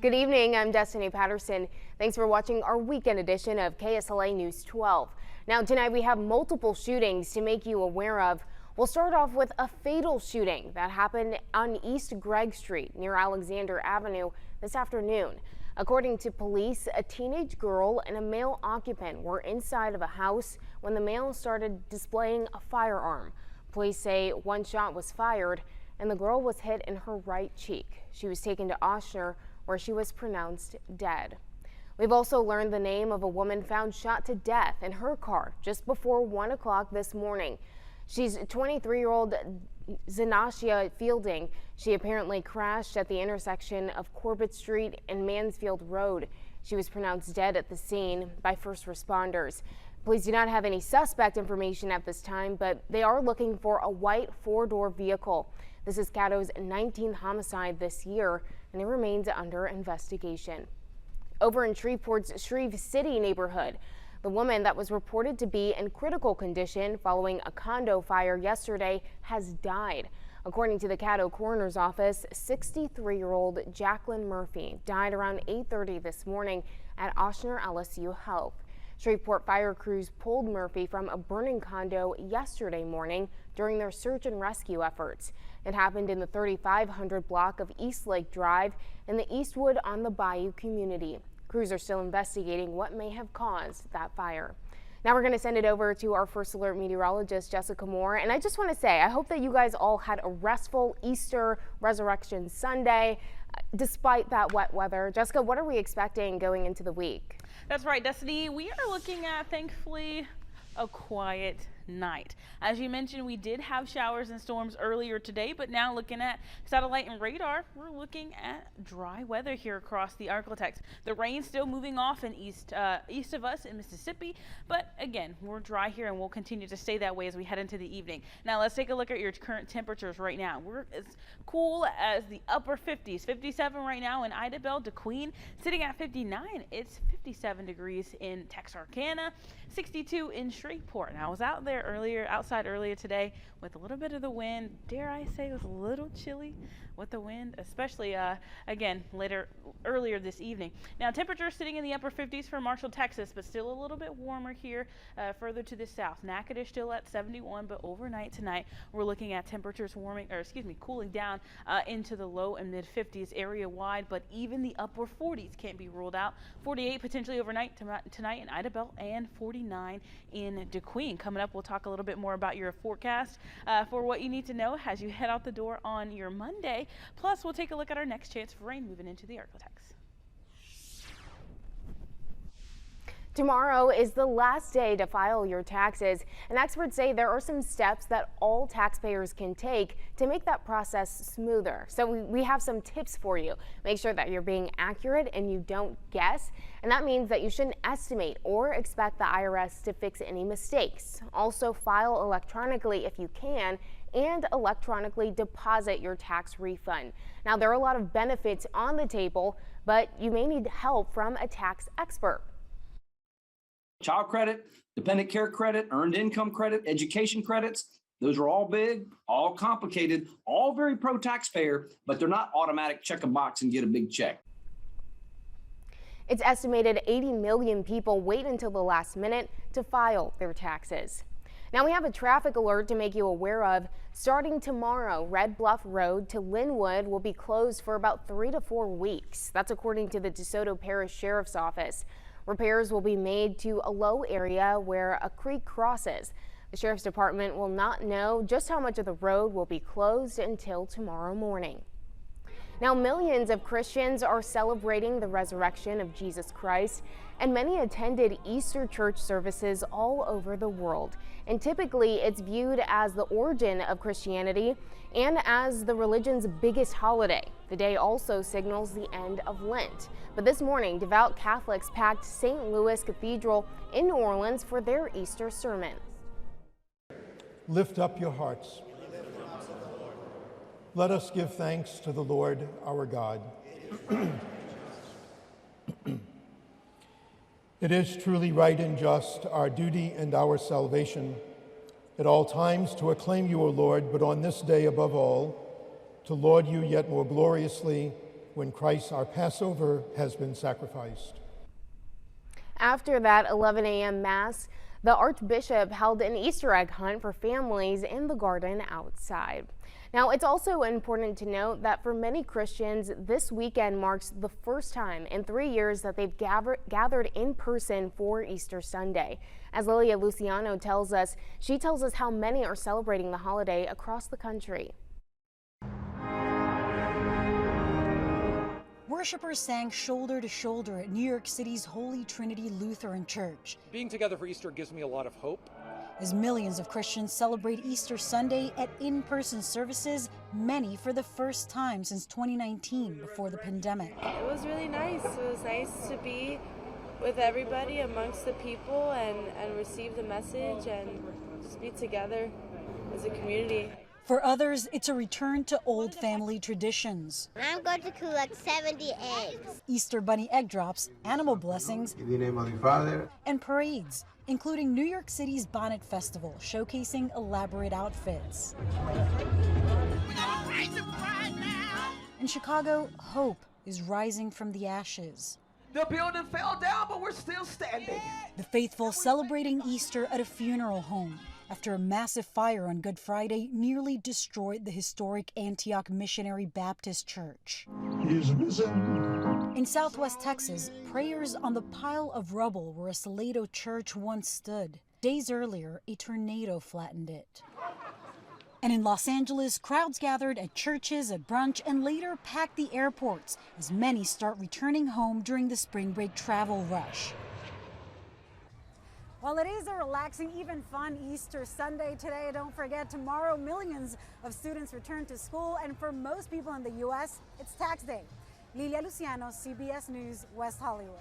Good evening, I'm Destiny Patterson. Thanks for watching our weekend edition of KSLA News 12. Now tonight we have multiple shootings to make you aware of. We'll start off with a fatal shooting that happened on East Gregg Street near Alexander Avenue this afternoon. According to police, a teenage girl and a male occupant were inside of a house when the male started displaying a firearm. Police say one shot was fired and the girl was hit in her right cheek. She was taken to Oshner, where she was pronounced dead. We've also learned the name of a woman found shot to death in her car just before 1 o'clock this morning. She's 23-year-old Zanashia Fielding. She apparently crashed at the intersection of Corbett Street and Mansfield Road. She was pronounced dead at the scene by first responders. Police do not have any suspect information at this time, but they are looking for a white four-door vehicle. This is Caddo's 19th homicide this year, and it remains under investigation. Over in Shreveport's Shreve City neighborhood, the woman that was reported to be in critical condition following a condo fire yesterday has died. According to the Caddo Coroner's office, 63-year-old Jacqueline Murphy died around 8:30 this morning at Oshner LSU Health. Shreveport fire crews pulled Murphy from a burning condo yesterday morning during their search and rescue efforts. It happened in the 3500 block of East Lake Drive in the Eastwood on the Bayou community. Crews are still investigating what may have caused that fire. Now we're going to send it over to our First Alert meteorologist, Jessica Moore. And I just want to say, I hope that you guys all had a restful Easter Resurrection Sunday, despite that wet weather. Jessica, what are we expecting going into the week? That's right, Destiny. We are looking at, thankfully, a quiet night. As you mentioned, we did have showers and storms earlier today, but now looking at satellite and radar, we're looking at dry weather here across the Arklatex. The rain still moving off in east of us in Mississippi, but again, we're dry here and we'll continue to stay that way as we head into the evening. Now let's take a look at your current temperatures right now. We're as cool as the upper 50s, 57 right now in Idabel, DeQueen, sitting at 59. It's 57 degrees in Texarkana, 62 in Shreveport. Now I was outside earlier today with a little bit of the wind. Dare I say it was a little chilly with the wind, especially again earlier this evening. Now temperatures sitting in the upper 50s for Marshall, Texas, but still a little bit warmer here further to the south. Natchitoches still at 71, but overnight tonight we're looking at temperatures cooling down into the low and mid 50s area wide, but even the upper 40s can't be ruled out. 48 potentially overnight tonight in Idabel and 49 in DeQueen. Coming up, we'll talk a little bit more about your forecast for what you need to know as you head out the door on your Monday. Plus, we'll take a look at our next chance for rain moving into the Arklatex. Tomorrow is the last day to file your taxes, and experts say there are some steps that all taxpayers can take to make that process smoother. So we have some tips for you. Make sure that you're being accurate and you don't guess, and that means that you shouldn't estimate or expect the IRS to fix any mistakes. Also, file electronically if you can, and electronically deposit your tax refund. Now, there are a lot of benefits on the table, but you may need help from a tax expert. Child credit, dependent care credit, earned income credit, education credits, those are all big, all complicated, all very pro-taxpayer, but they're not automatic check a box and get a big check. It's estimated 80 million people wait until the last minute to file their taxes. Now we have a traffic alert to make you aware of. Starting tomorrow, Red Bluff Road to Linwood will be closed for about 3 to 4 weeks. That's according to the DeSoto Parish Sheriff's Office. Repairs will be made to a low area where a creek crosses. The Sheriff's Department will not know just how much of the road will be closed until tomorrow morning. Now, millions of Christians are celebrating the resurrection of Jesus Christ, and many attended Easter church services all over the world. And typically, it's viewed as the origin of Christianity and as the religion's biggest holiday. The day also signals the end of Lent. But this morning, devout Catholics packed St. Louis Cathedral in New Orleans for their Easter sermon. Lift up your hearts. Let us give thanks to the Lord our God. It is truly right and just, our duty and our salvation, at all times to acclaim you, O Lord, but on this day above all, to laud you yet more gloriously when Christ, our Passover, has been sacrificed. After that 11 a.m. Mass, the Archbishop held an Easter egg hunt for families in the garden outside. Now, it's also important to note that for many Christians, this weekend marks the first time in 3 years that they've gathered in person for Easter Sunday. As Lilia Luciano tells us, she tells us how many are celebrating the holiday across the country. Worshippers sang shoulder to shoulder at New York City's Holy Trinity Lutheran Church. Being together for Easter gives me a lot of hope. As millions of Christians celebrate Easter Sunday at in-person services, many for the first time since 2019, before the pandemic. It was really nice. It was nice to be with everybody amongst the people and receive the message and just be together as a community. For others, it's a return to old family traditions. I'm going to collect 70 eggs. Easter bunny egg drops, animal blessings, In the name of the Father, and parades, including New York City's Bonnet Festival, showcasing elaborate outfits. In Chicago, hope is rising from the ashes. The building fell down, but we're still standing. The faithful celebrating Easter at a funeral home after a massive fire on Good Friday nearly destroyed the historic Antioch Missionary Baptist Church. He is risen. In Southwest Texas, prayers on the pile of rubble where a Salado church once stood. Days earlier, a tornado flattened it. And in Los Angeles, crowds gathered at churches, at brunch, and later packed the airports as many start returning home during the spring break travel rush. Well, it is a relaxing, even fun Easter Sunday today. Don't forget, tomorrow millions of students return to school, and for most people in the U.S., it's tax day. Lilia Luciano, CBS News, West Hollywood.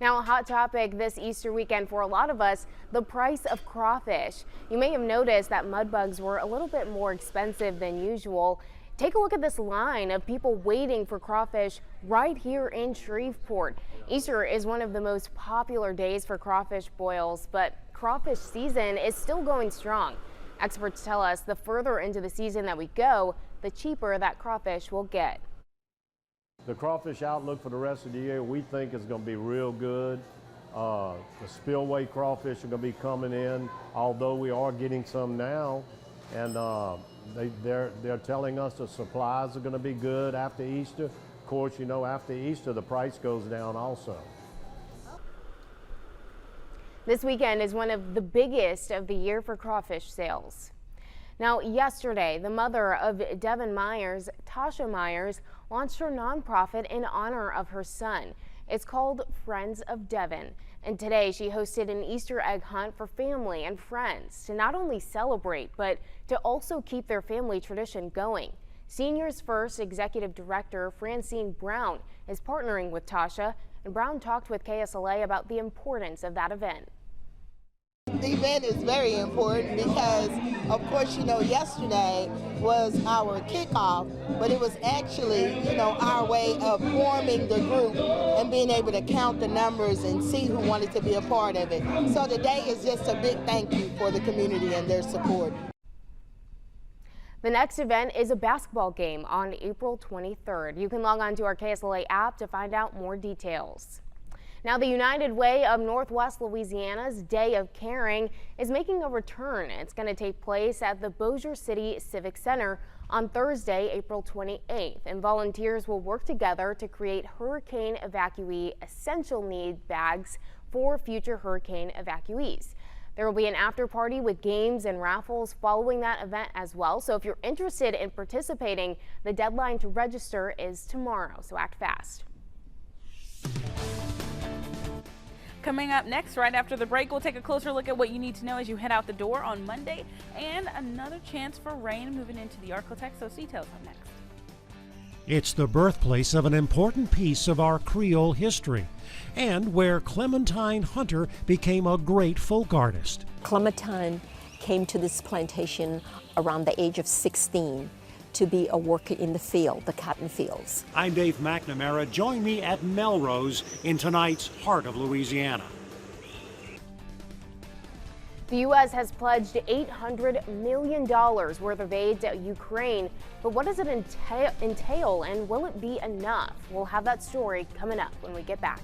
Now, a hot topic this Easter weekend for a lot of us, the price of crawfish. You may have noticed that mud bugs were a little bit more expensive than usual. Take a look at this line of people waiting for crawfish right here in Shreveport. Easter is one of the most popular days for crawfish boils, but crawfish season is still going strong. Experts tell us the further into the season that we go, the cheaper that crawfish will get. The crawfish outlook for the rest of the year we think is going to be real good. The spillway crawfish are going to be coming in, although we are getting some now, and they're telling us the supplies are going to be good after Easter. Of course, you know, after Easter the price goes down also. This weekend is one of the biggest of the year for crawfish sales. Now, yesterday, the mother of Devon Myers, Tasha Myers, launched her nonprofit in honor of her son. It's called Friends of Devon. And today she hosted an Easter egg hunt for family and friends to not only celebrate, but to also keep their family tradition going. Seniors First Executive Director Francine Brown is partnering with Tasha, and Brown talked with KSLA about the importance of that event. The event is very important because, of course, you know, yesterday was our kickoff, but it was actually, you know, our way of forming the group and being able to count the numbers and see who wanted to be a part of it. So today is just a big thank you for the community and their support. The next event is a basketball game on April 23rd. You can log on to our KSLA app to find out more details. Now, the United Way of Northwest Louisiana's Day of Caring is making a return. It's going to take place at the Bossier City Civic Center on Thursday, April 28th, and volunteers will work together to create hurricane evacuee essential need bags for future hurricane evacuees. There will be an after party with games and raffles following that event as well. So if you're interested in participating, the deadline to register is tomorrow, so act fast. Coming up next, right after the break, we'll take a closer look at what you need to know as you head out the door on Monday, and another chance for rain moving into the Arklatex. Those details up next. It's the birthplace of an important piece of our Creole history, and where Clementine Hunter became a great folk artist. Clementine came to this plantation around the age of 16 to be a worker in the field, the cotton fields. I'm Dave McNamara. Join me at Melrose in tonight's Heart of Louisiana. The U.S. has pledged $800 million worth of aid to Ukraine, but what does it entail and will it be enough? We'll have that story coming up when we get back.